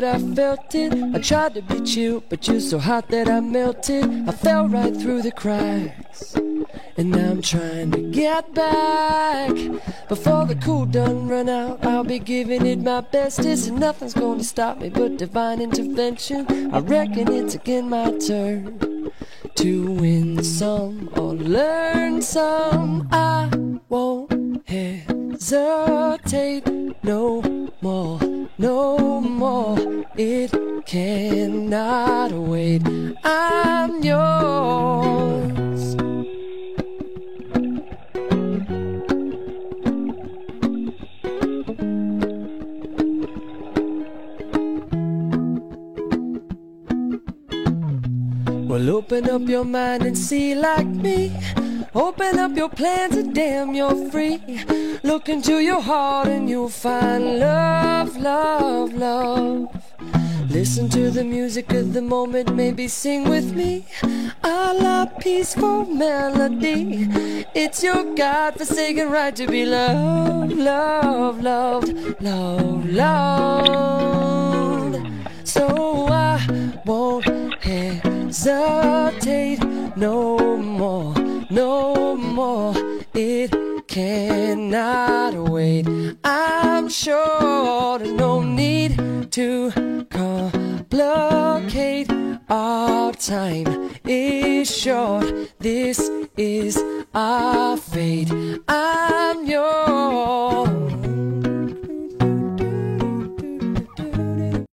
that I felt it. I tried to be chill, but you're so hot that I melted. I fell right through the cracks, and now I'm trying to get back. Before the cool done run out, I'll be giving it my bestest, and nothing's gonna stop me but divine intervention. I reckon it's again my turn to win some or learn some. I won't hesitate no more, no more. It cannot wait. I'm yours. Well, open up your mind and see like me. Open up your plans and damn, you're free. Look into your heart and you'll find love, love, love. Listen to the music of the moment, maybe sing with me a la peaceful melody. It's your God-forsaken right to be loved, loved, loved, loved, loved. So I won't hesitate no more, no more. It cannot wait. I'm sure there's no need to complicate. Our time is short. This is our fate.